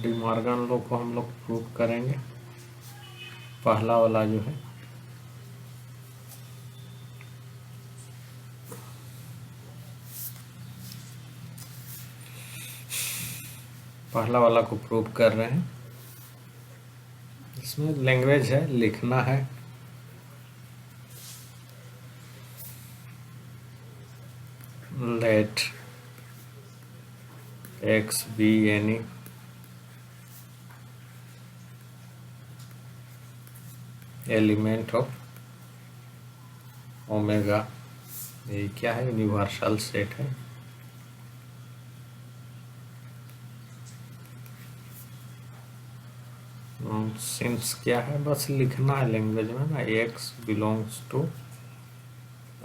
De Morgan law को हम लोग प्रूव करेंगे। पहला वाला जो है पहला वाला को प्रूव कर रहे हैं। इसमें लैंग्वेज है, लिखना है let x be any element of omega. ये क्या है? यूनिवर्सल सेट है। सिंस क्या है, बस लिखना है लैंग्वेज में ना, एक्स बिलोंग्स टू,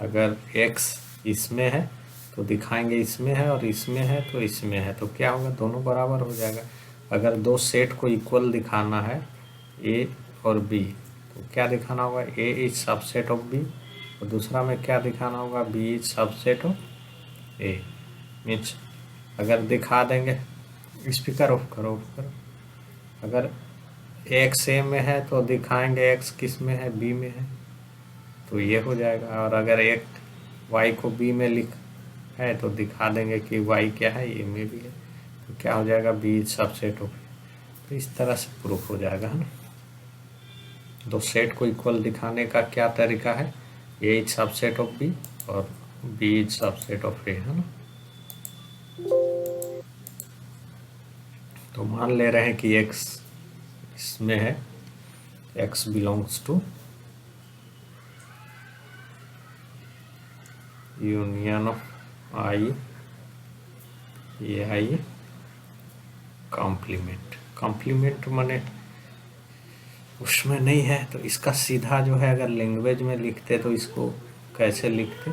अगर एक्स इसमें है तो दिखाएंगे इसमें है, और इसमें है तो इसमें है, तो क्या होगा? दोनों बराबर हो जाएगा। अगर दो सेट को इक्वल दिखाना है ए और बी, तो क्या दिखाना होगा? A is subset of B, और दूसरा में क्या दिखाना होगा? B is subset of A. Means अगर दिखा देंगे, स्पीकर ऑफ करो, ऑफ करो। अगर एक्स ए में है तो दिखाएंगे एक्स किस में है? बी में है, तो ये हो जाएगा। और अगर एक वाई को बी में लिख है तो दिखा देंगे कि वाई क्या है? ए में भी है, तो क्या हो जाएगा? बी इज सबसेट ऑफ ए। तो इस तरह से प्रूफ हो जाएगा, है ना। दो सेट को इक्वल दिखाने का क्या तरीका है? ए इज सबसेट ऑफ बी और बी इज सबसेट ऑफ ए, है ना। तो मान ले रहे हैं कि एक्स इसमें है, x belongs to union of I A I complement. Complement माने उसमें नहीं है, तो इसका सीधा जो है अगर लैंग्वेज में लिखते तो इसको कैसे लिखते?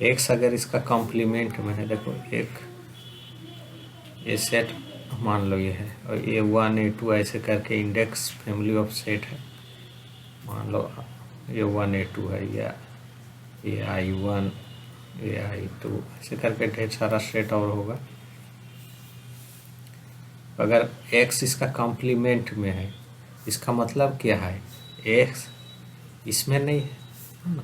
एक्स अगर इसका कॉम्प्लीमेंट में है, देखो एक ये सेट मान लो ये है, और ए वन ए टू ऐसे करके इंडेक्स फैमिली ऑफ सेट है। मान लो ए वन ए टू है, या ए I one A I to, ऐसे करके ढेर सारा सेट और होगा। अगर एक्स इसका कॉम्प्लीमेंट में है, इसका मतलब क्या है? एक्स इसमें नहीं है ना।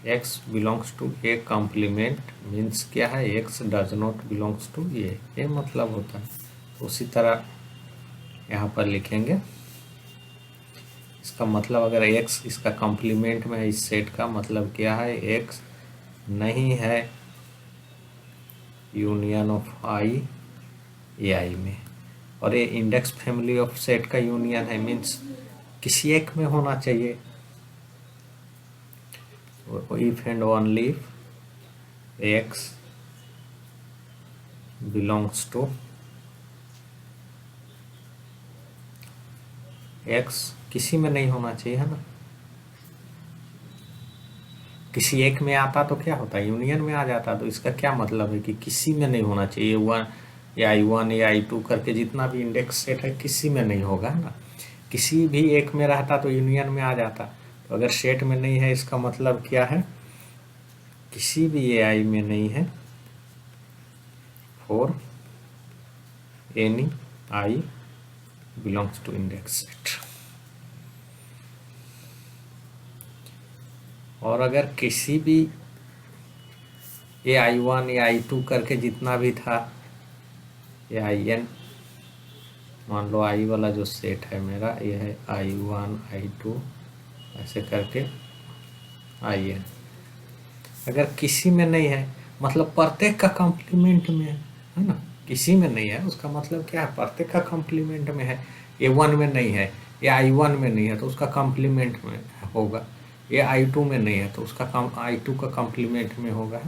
X belongs to A complement means क्या है? X does not belongs to A, ये मतलब होता है। तो उसी तरह यहाँ पर लिखेंगे, इसका मतलब अगर एक्स इसका कॉम्प्लीमेंट में है, इस सेट का मतलब क्या है? एक्स नहीं है यूनियन ऑफ आई ए आई में, और ये इंडेक्स फैमिली ऑफ सेट का यूनियन है, मीन्स किसी एक में होना चाहिए। If and only x belongs to x, किसी में नहीं होना चाहिए, है ना। किसी एक में आता तो क्या होता है? यूनियन में आ जाता। तो इसका क्या मतलब है कि किसी में नहीं होना चाहिए। वन या आई वन या आई टू करके जितना भी इंडेक्स सेट है किसी में नहीं होगा, है ना। किसी भी एक में रहता तो यूनियन में आ जाता। तो अगर सेट में नहीं है, इसका मतलब क्या है? किसी भी ए आई में नहीं है, for any i belongs to index set. और अगर किसी भी ए आई वन या आई टू करके जितना भी था, ए आई एन, मान लो आई वाला जो सेट है मेरा, ये है आई वन आई टू ऐसे करके आई एन, अगर किसी में नहीं है मतलब प्रत्येक का कॉम्प्लीमेंट में है ना। किसी में नहीं है उसका मतलब क्या है? प्रत्येक का कॉम्प्लीमेंट में है। ए वन में नहीं है, ए आई वन में नहीं है तो उसका कॉम्प्लीमेंट में होगा। ये आई टू में नहीं है तो उसका आई टू का कॉम्प्लीमेंट में होगा।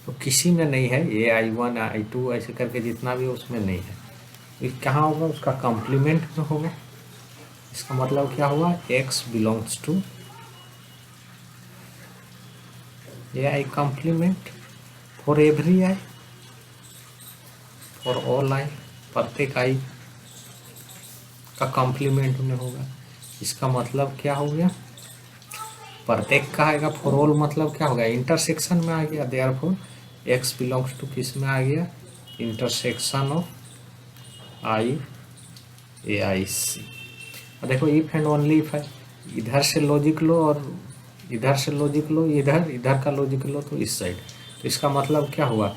तो किसी में नहीं है, ये आई वन आई टू ऐसे करके जितना भी उसमें नहीं है, तो कहाँ होगा? उसका कॉम्प्लीमेंट में होगा। इसका मतलब क्या हुआ? X belongs to A I complement for every i, for all i, प्रत्येक आई का कॉम्प्लीमेंट में होगा। इसका मतलब क्या हो गया? प्रत्येक का आएगा, फॉर ऑल मतलब क्या होगा? इंटरसेक्शन में आ गया। देयरफॉर एक्स बिलोंग्स टू किस में आ गया? इंटरसेक्शन ऑफ आई ए आई सी। और देखो इफ एंड ओनली इफ है, इधर से लॉजिक लो और इधर से लॉजिक लो, इधर इधर का लॉजिक लो तो इस साइड। तो इसका मतलब क्या हुआ,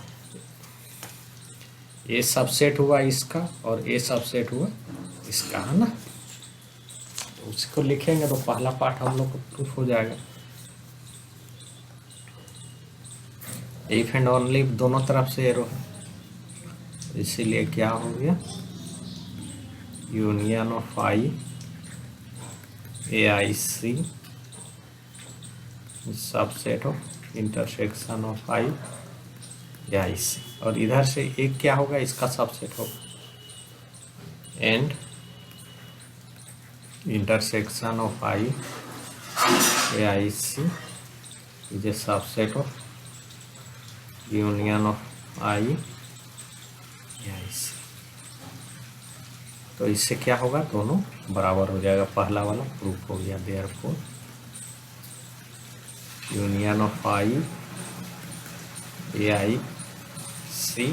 ए सबसेट हुआ इसका और ए सबसेट हुआ इसका, है ना। तो उसको लिखेंगे तो पहला पार्ट हम लोग को प्रूफ हो जाएगा। इफ एंड ओनली दोनों तरफ से एरो है, इसीलिए क्या हो गया, union of I A I C subset of intersection of I A आई सी। और इधर से एक क्या होगा, इसका सबसेट होगा and intersection of I A I C is a subset of union of I A I C. तो इससे क्या होगा, दोनों बराबर हो जाएगा, पहला वाला प्रूफ हो गया। Therefore union of I A I C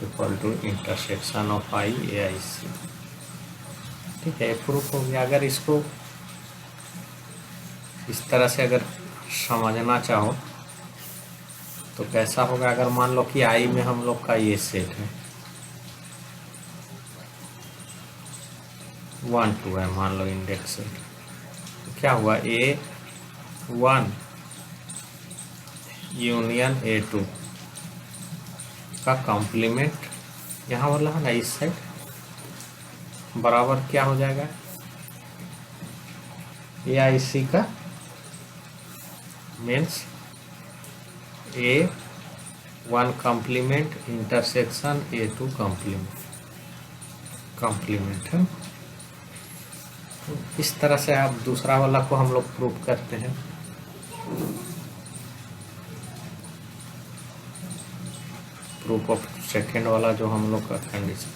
equal to intersection of I A I C. ठीक है, प्रूफ हो गया। अगर इसको इस तरह से अगर समझना चाहो तो कैसा होगा, अगर मान लो कि आई में हम लोग का ये सेट है 1 2 है, मान लो इंडेक्स सेट, तो क्या हुआ, A1 यूनियन A2 का कॉम्प्लीमेंट यहाँ वाला है ना, इस साइड बराबर क्या हो जाएगा, ए आई सी का means A1 complement intersection A2 complement है। तो इस तरह से आप दूसरा वाला को हम लोग प्रूफ करते हैं। प्रूफ ऑफ सेकेंड वाला जो हम लोग का कंडीशन,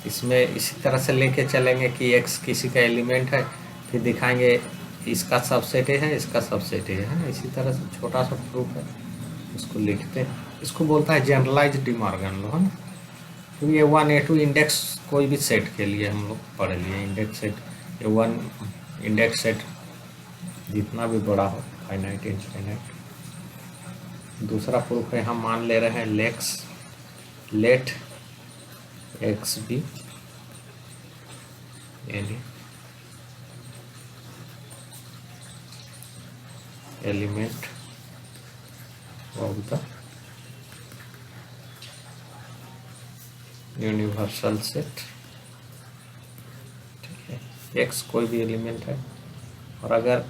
इसमें इसी तरह से लेके चलेंगे कि x किसी का एलिमेंट है, फिर दिखाएंगे इसका सबसेट है, इसका सबसेट है ना। इसी तरह से छोटा सा प्रूफ है, उसको लिखते हैं। इसको बोलता है जनरलाइज डिमॉर्गन लॉ, है ना। तो A1 A2 इंडेक्स कोई भी सेट के लिए हम लोग पढ़ लिए, index set A1 index set जितना भी बड़ा हो, फाइनाइट इनफाइनाइट। दूसरा प्रूफ है, हम मान ले रहे हैं let x be any element of the universal set. ठीक है, एक्स कोई भी एलिमेंट है और अगर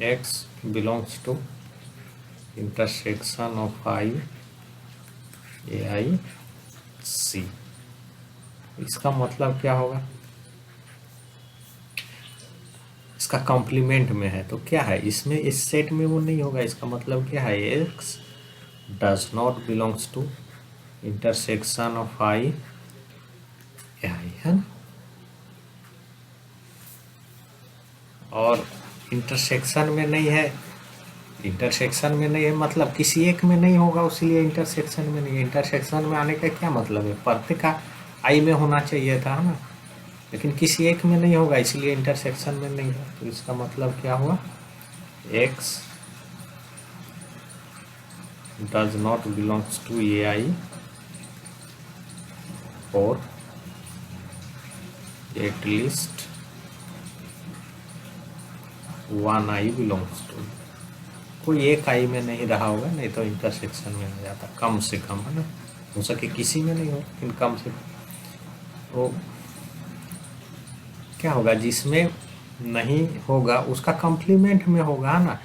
X belongs to intersection of I A I C, इसका मतलब क्या होगा, इसका कॉम्प्लीमेंट में है तो क्या है, इसमें इस सेट में वो नहीं होगा। इसका मतलब क्या है, X does not belongs to intersection of I A I, है ना। और इंटरसेक्शन में नहीं है, इंटरसेक्शन में नहीं है मतलब किसी एक में नहीं होगा, इसलिए इंटरसेक्शन में नहीं है। इंटरसेक्शन में आने का क्या मतलब है, प्रत्येक का आई में होना चाहिए था, है ना, लेकिन किसी एक में नहीं होगा, इसलिए इंटरसेक्शन में नहीं है। तो इसका मतलब क्या हुआ, X does not belongs to A आई और at least one I belongs to, कोई एक आई में नहीं रहा होगा, नहीं तो इंटरसेक्शन में आ जाता, कम से कम, है ना। हो सके किसी में नहीं हो, लेकिन कम से कम। तो क्या होगा, जिसमें नहीं होगा उसका कॉम्प्लीमेंट में होगा ना,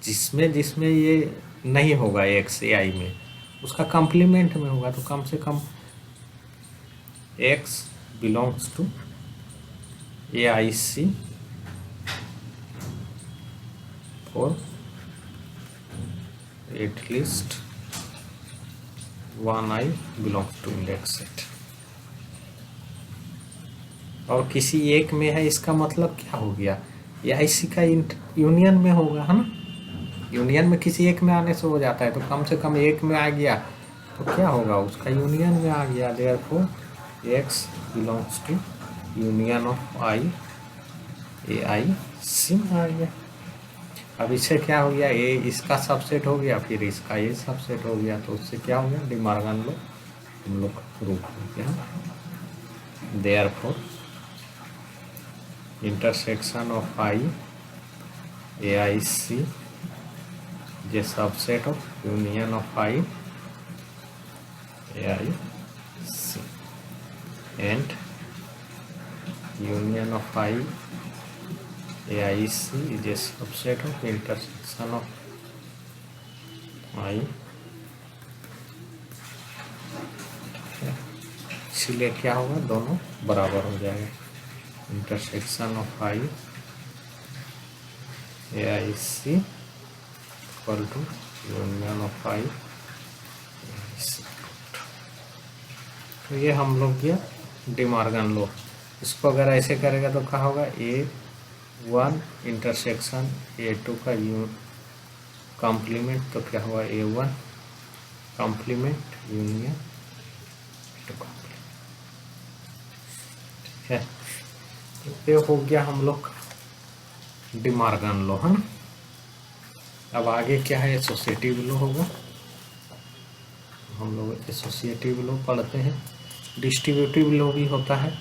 जिसमें जिसमें ये नहीं होगा एक्स ए आई में, उसका कॉम्प्लीमेंट में होगा। तो कम से कम एक्स बिलोंग्स टू ए आई सी और at least one I belongs to index set. और किसी एक में है, इसका मतलब क्या हो गया, ए आई सी का यूनियन में होगा, है ना। यूनियन में किसी एक में आने से हो जाता है, तो कम से कम एक में आ गया तो क्या होगा, उसका यूनियन में आ गया। Therefore X belongs to union of I, A I C में आ गया। अब इससे क्या हो गया, ए इसका सबसेट हो गया, फिर इसका ये सबसेट हो गया, तो उससे क्या हो गया, डी मॉर्गन लॉ हम लोग प्रूफ हो गया। Therefore intersection of I A I C जे subset of union of I A I C and union of I A I C is a subset of intersection of I. इसीलिए क्या होगा, दोनों बराबर हो जाएगा। Intersection of I A I C equal to union of I A I C. तो ये हम लोग किया डी मॉर्गन लॉ। इसको अगर ऐसे करेगा तो क्या होगा, A one intersection A two का कॉम्प्लीमेंट, तो क्या हुआ, A one complement union two complement. ठीक है, तो ये हो गया हम लोग डी मॉर्गन लॉ, है ना। अब आगे क्या है, एसोसिएटिव लॉ होगा। हम लोग एसोसिएटिव लॉ पढ़ते हैं। डिस्ट्रीब्यूटिव लॉ भी होता है।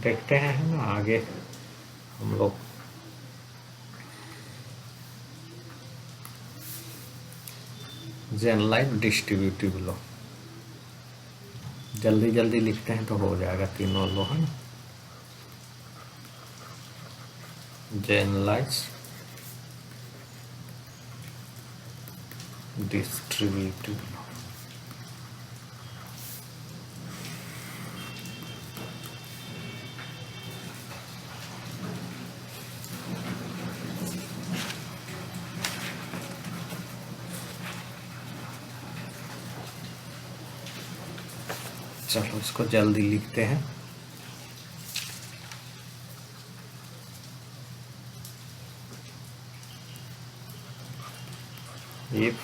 देखते हैं, है ना, आगे हम लोग जनरलाइज्ड डिस्ट्रीब्यूटिव लॉ जल्दी जल्दी लिखते हैं तो हो जाएगा तीनों लॉ, है ना। Generalized distributive law. चलो इसको जल्दी लिखते हैं। If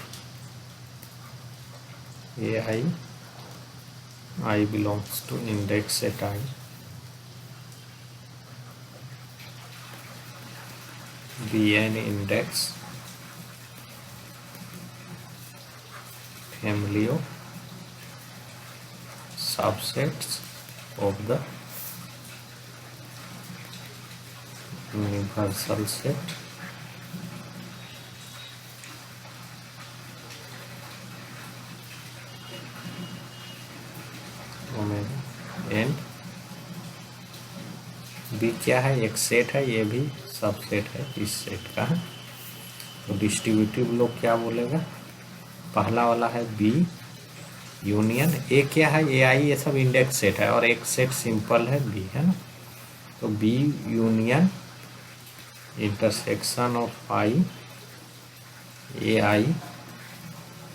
I belongs to index set I, be an index family of subsets of the universal set omega and B क्या है, एक सेट है, ये भी सबसेट है इस सेट का है। तो डिस्ट्रीब्यूटिव लोग क्या बोलेगा, पहला वाला है बी यूनियन ए, क्या है, ए आई, ये सब इंडेक्स सेट है और एक सेट सिंपल है बी, है ना। तो B union intersection of I A I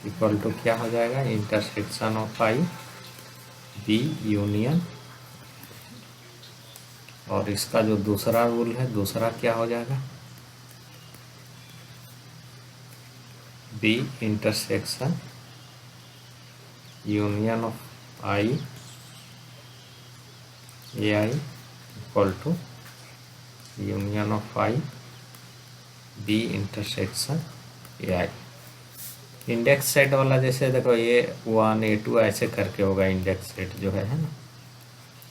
equal to क्या हो जाएगा, intersection of I B union, और इसका जो दूसरा रूल है, दूसरा क्या हो जाएगा, B intersection union of I A I equal to union of I B intersection A i. Index set वाला जैसे देखो ए वन ए टू ऐसे करके होगा इंडेक्स सेट जो है ना,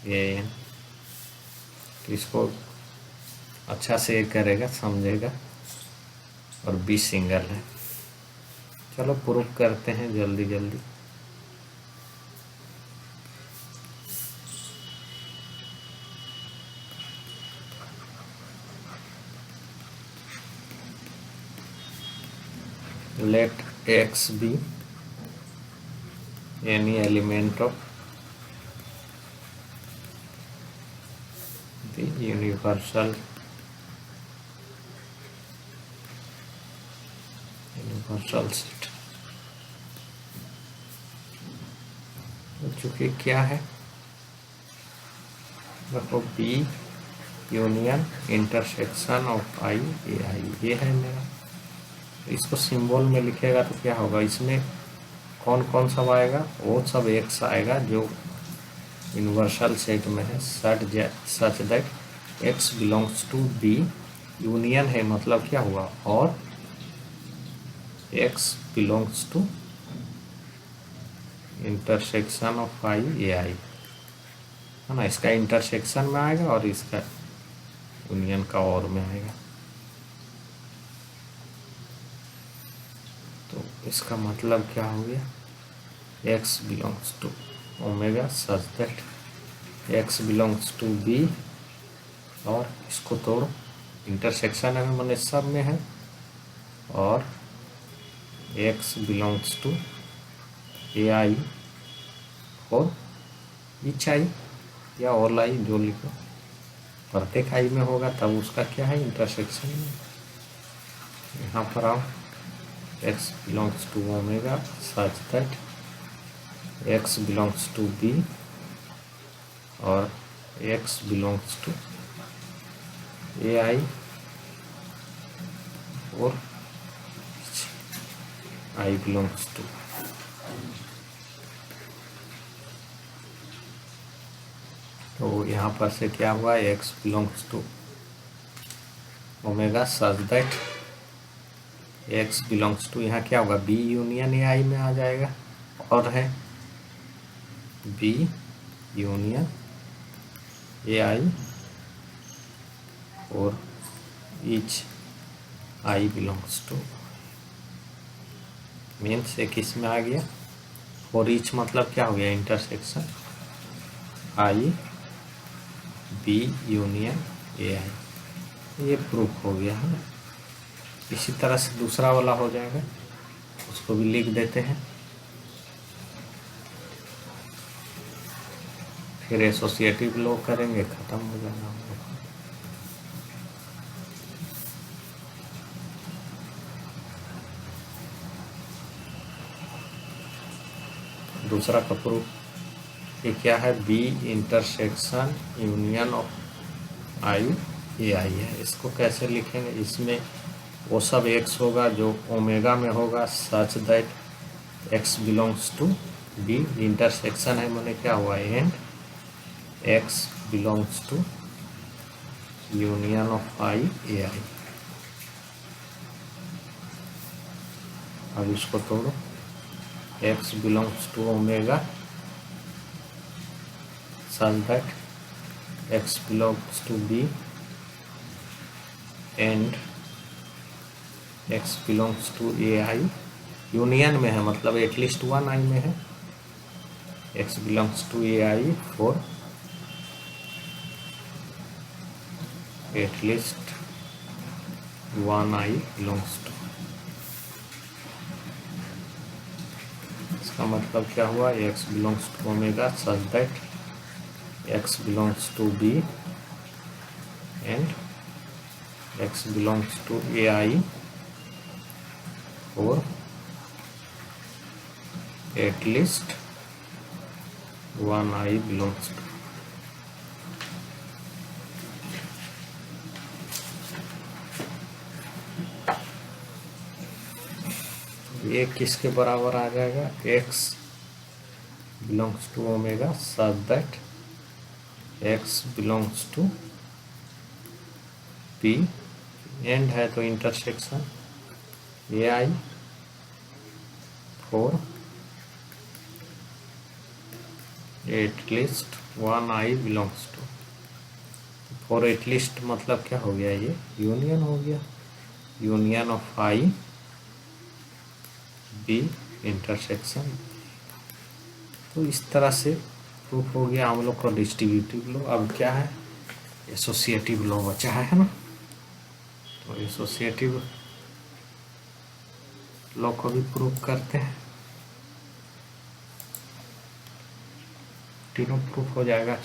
ये तो इसको अच्छा से करेगा, समझेगा। और बी सिंगल है। चलो प्रूफ करते हैं जल्दी जल्दी। Let X be any element of the universal set। चुके क्या है, देखो B union intersection of I A I, ये है मेरा। इसको सिंबल में लिखेगा तो क्या होगा, इसमें कौन कौन सब आएगा, वो सब एक्स आएगा जो यूनिवर्सल सेट में है, such that x belongs to B. Union है मतलब क्या हुआ, और x belongs to intersection of I A I, है ना। इसका इंटरसेक्शन में आएगा और इसका यूनियन का और में आएगा। तो इसका मतलब क्या हो गया, x belongs to omega such that x belongs to B, और इसको तोड़, इंटरसेक्शन है मैंने सब में है, और एक्स बिलोंग्स टू ए आई और इच आई या ऑल आई, जो लिखो प्रत्येक आई में होगा तब उसका क्या है, इंटरसेक्शन में। यहाँ पर आओ, x belongs to omega such that x belongs to B और एक्स बिलोंग्स टू ए आई और आई बिलोंग्स टू। तो यहाँ पर से क्या हुआ, x belongs to omega such that x belongs to, यहाँ क्या होगा, बी यूनियन ए आई में आ जाएगा, और है बी यूनियन ए आई और each i belongs to, means एक इसमें आ गया, और ईच मतलब क्या हो गया, intersection I B union A I, ये प्रूफ हो गया है ना। इसी तरह से दूसरा वाला हो जाएगा, उसको भी लिख देते हैं, फिर एसोसिएटिव लॉ करेंगे, खत्म हो जाएगा हम लोग। दूसरा का प्रूफ ये क्या है, B intersection union of I A I है। इसको कैसे लिखेंगे, इसमें वो सब एक्स होगा जो ओमेगा में होगा, such that x belongs to B, intersection है मैंने क्या हुआ, and x belongs to union of I A I. अब इसको तोड़ो, X belongs to omega such that x belongs to B and x belongs to AI, union में है मतलब एटलीस्ट वन आई में है, x belongs to AI for at least one I belongs to। इसका मतलब क्या हुआ, x belongs to omega such that x belongs to B and x belongs to AI or at least one I belongs to। ये किसके बराबर आ जाएगा, x belongs to omega such that x belongs to P, and है तो intersection A i for at least one I belongs to. For at least मतलब क्या हो गया, ये यूनियन हो गया, union of I B intersection. तो इस तरह से प्रूफ हो गया हम लोग का डिस्ट्रीब्यूटिव लॉ। अब क्या है, एसोसिएटिव लॉ बचा है ना। तो एसोसिएटिव लॉ को भी प्रूफ करते हैं, तीनों प्रूफ हो जाएगा।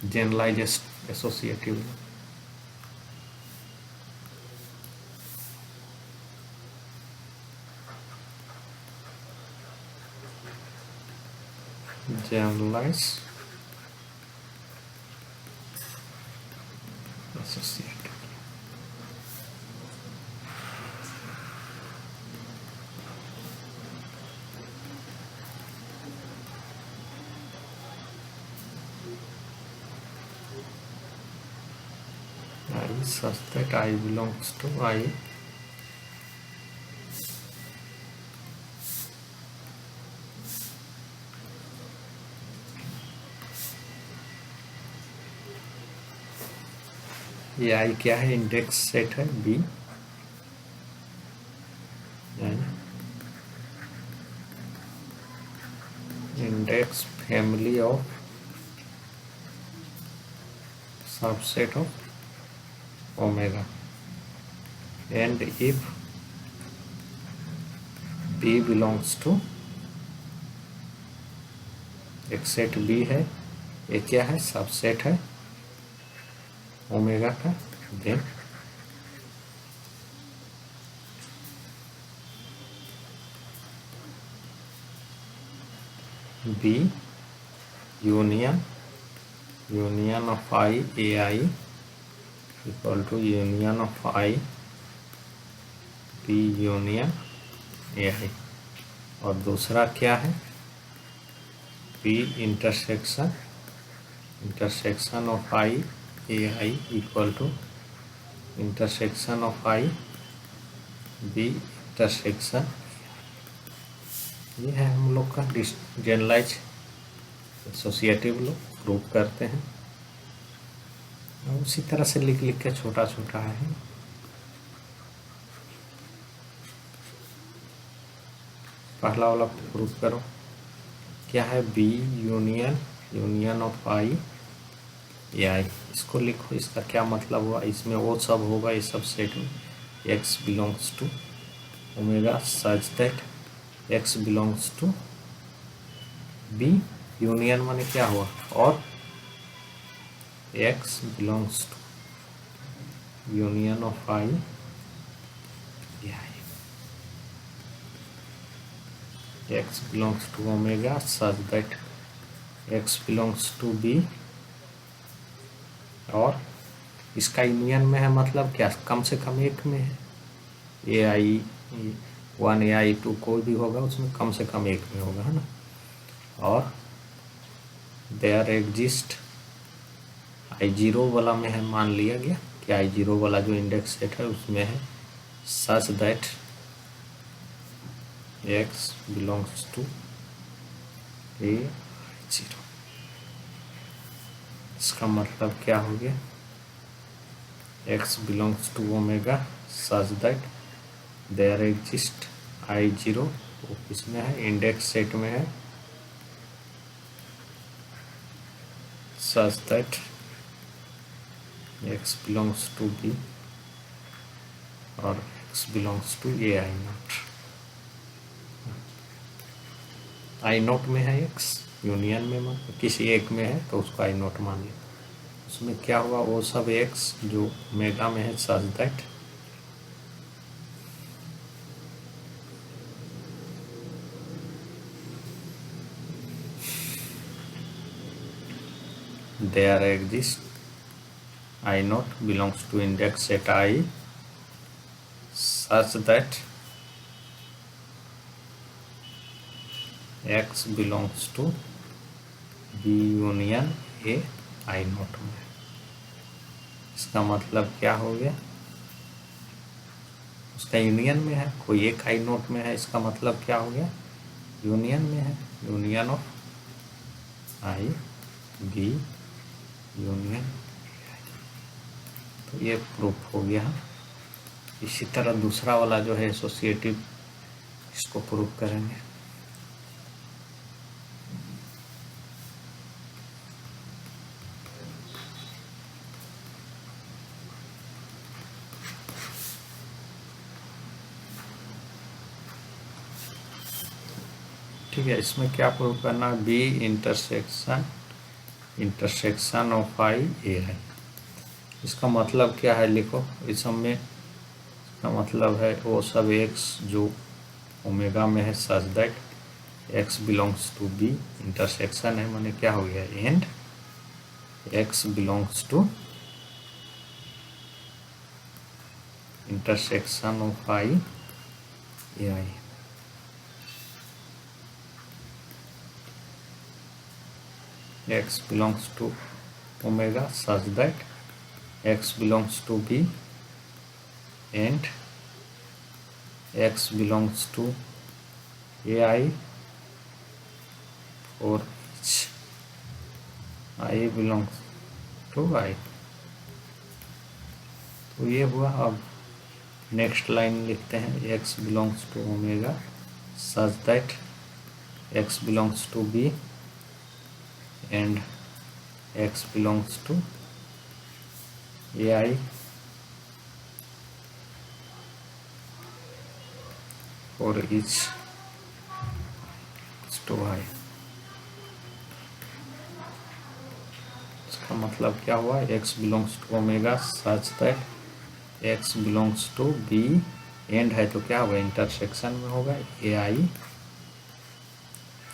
Generalize associative law, generalize associated. I such that I belongs to I ये आई क्या है? इंडेक्स सेट है B, index family of subset of omega, and if B belongs to एक सेट बी है, ये क्या है? सबसेट है ओमेगा का, then B union of I A I equal to union of I B union A आई। और दूसरा क्या है? B intersection of I A I equal to intersection of I B intersection. ये है हम लोग का जनरलाइज एसोसिएटिव लोग प्रूव करते हैं, और उसी तरह से लिख लिख के छोटा छोटा है। पहला वाला प्रूव करो, क्या है? B union of I A आई। इसको लिखो, इसका क्या मतलब हुआ? इसमें वो सब होगा, ये सब सेट में x belongs to omega such that x belongs to B union माने क्या हुआ? और x belongs to union of I A i. X belongs to omega such that x belongs to B, और इसका यूनियन में है मतलब क्या? कम से कम एक में है। ए आई 1 ए आई 2 कोई भी होगा उसमें कम से कम एक में होगा, है ना। और देयर एग्जिस्ट आई जीरो वाला में है, मान लिया गया कि आई जीरो वाला जो इंडेक्स सेट है उसमें है such that x belongs to A zero. इसका मतलब क्या हो गया? X belongs to omega such that there exist I zero, वो किसमें है? इंडेक्स सेट में है, such that x belongs to B और x belongs to A I not. I not में है एक्स, यूनियन में किसी एक में है तो उसको आई नॉट मान लिया। उसमें क्या हुआ? वो सब एक्स जो ओमेगा में है such that there exists I naught belongs to index set I such that x belongs to B union A I naught में। इसका मतलब क्या हो गया? उसका यूनियन में है, कोई एक आई नोट में है, इसका मतलब क्या हो गया? यूनियन में है, union of I B union. तो ये प्रूफ हो गया। इसी तरह दूसरा वाला जो है एसोसिएटिव, इसको प्रूफ करेंगे। ठीक है, इसमें क्या प्रूफ करना है? बी इंटरसेक्शन ऑफ आई ए है। इसका मतलब क्या है? लिखो, इस सब में इसका मतलब है वो सब एक्स जो ओमेगा में है such that x belongs to B, intersection है माने क्या हो गया, and x belongs to intersection of I A i. X belongs to omega such that X belongs to B and X belongs to AI for each I belongs to I। तो ये हुआ। अब next line लिखते हैं, X belongs to omega such that X belongs to B and X belongs to AI for each to I। इसका मतलब क्या हुआ, X belongs to omega such that X belongs to B and है तो क्या होगा, इंटरसेक्शन में होगा AI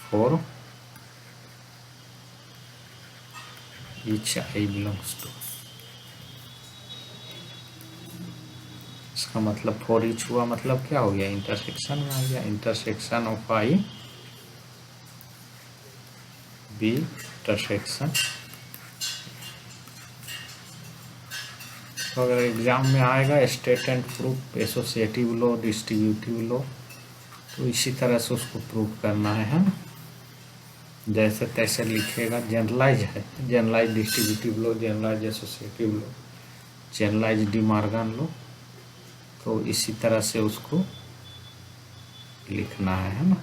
for each I belongs to। इसका मतलब फॉर ईच हुआ, मतलब क्या हो गया, इंटरसेक्शन में आ गया, intersection of I B intersection. तो अगर एग्जाम में आएगा state and proof, associative law, distributive law, तो इसी तरह से उसको प्रूफ करना है ना, जैसे तैसे लिखेगा। जनरलाइज है, जनरलाइज डिस्ट्रीब्यूटिव लो, जनरलाइज एसोसिएटिव लो, जनरलाइज डी मॉर्गन लो, तो इसी तरह से उसको लिखना है ना।